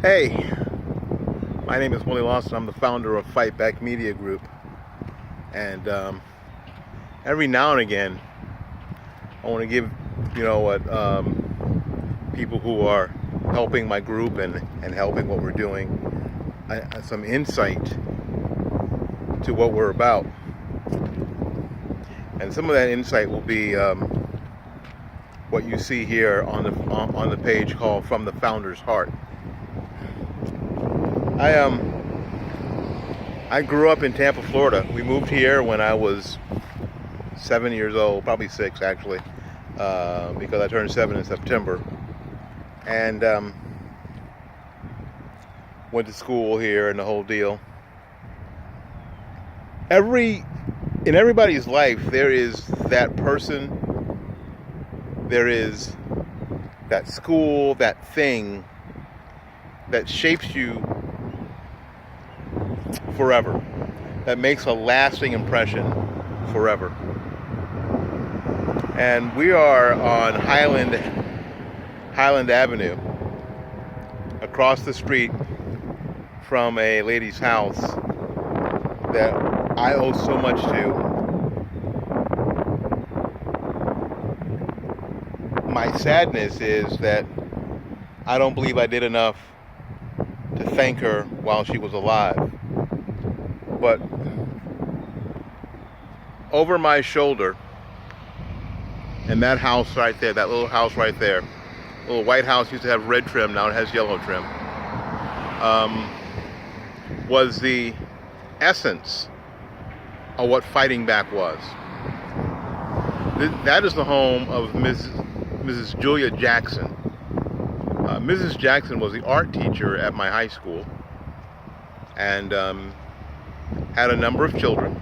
Hey, my name is Willie Lawson. I'm the founder of Fightback Media Group. And every now and again, I want to give, people who are helping my group and helping what we're doing, some insight to what we're about. And some of that insight will be what you see here on the page called From the Founder's Heart. I grew up in Tampa, Florida. We moved here when I was 7 years old, probably 6 actually, because I turned 7 in September. And went to school here and the whole deal. In everybody's life, there is that person, there is that school, that thing that shapes you forever, that makes a lasting impression forever. And we are on Highland Avenue, across the street from a lady's house that I owe so much to. My sadness is that I don't believe I did enough to thank her while she was alive. But over my shoulder, in that house right there, that little house right there, little white house used to have red trim, now it has yellow trim, was the essence of what Fighting Back was. That is the home of Mrs. Julia Jackson. Mrs. Jackson was the art teacher at my high school and had a number of children.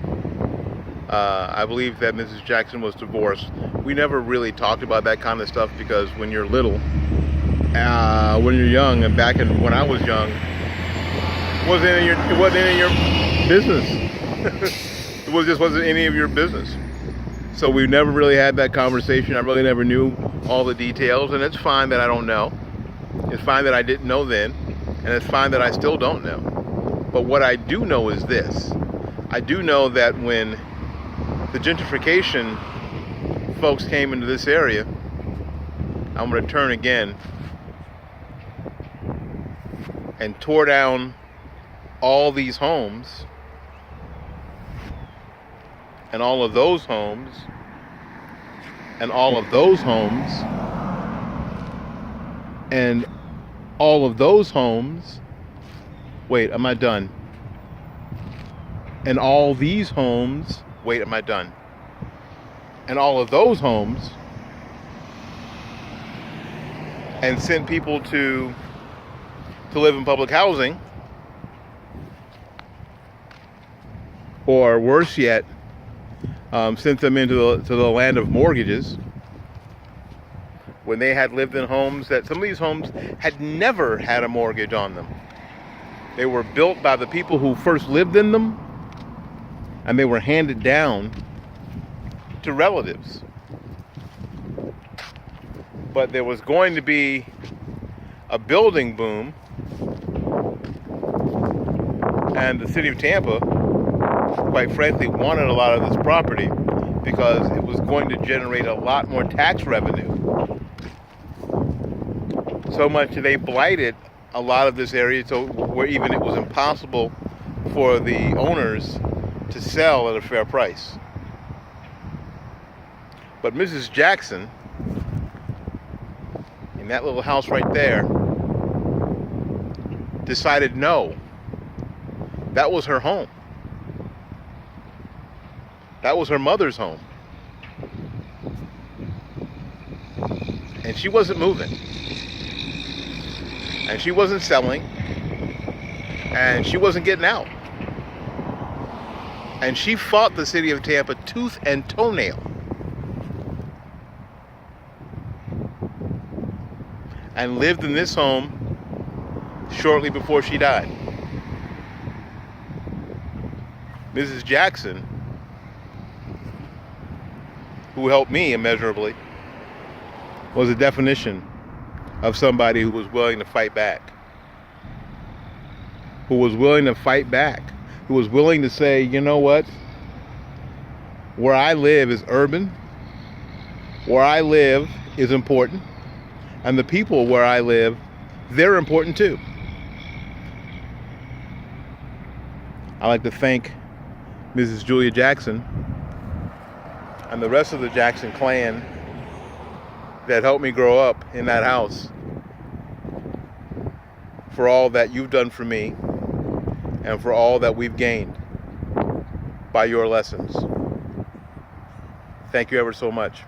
I believe that Mrs. Jackson was divorced. We never really talked about that kind of stuff because when you're little, when you're young, and back when I was young, it wasn't any of your business. It just wasn't any of your business. So we never really had that conversation. I really never knew all the details, and it's fine that I don't know. It's fine that I didn't know then, and it's fine that I still don't know. But what I do know is this. I do know that when the gentrification folks came into this area, I'm going to turn again, and tore down all these homes, and all of those homes, and all of those homes, and all of those homes. Wait, am I done? And all these homes. Wait, am I done? And all of those homes, and sent people to live in public housing, or worse yet, sent them into the land of mortgages, when they had lived in homes that some of these homes had never had a mortgage on them. They were built by the people who first lived in them, and they were handed down to relatives. But there was going to be a building boom, and the city of Tampa, quite frankly, wanted a lot of this property because it was going to generate a lot more tax revenue. So much they blighted a lot of this area, so where even it was impossible for the owners to sell at a fair price. But Mrs. Jackson, in that little house right there, decided no. That was her home. That was her mother's home. And she wasn't moving. And she wasn't selling. And she wasn't getting out. And she fought the city of Tampa tooth and toenail. And lived in this home shortly before she died. Mrs. Jackson, who helped me immeasurably, was a definition of somebody who was willing to fight back. who was willing to fight back, who was willing to say, you know what, where I live is urban, where I live is important, and the people where I live, they're important too. I'd like to thank Mrs. Julia Jackson and the rest of the Jackson clan that helped me grow up in that house for all that you've done for me and for all that we've gained by your lessons. Thank you ever so much.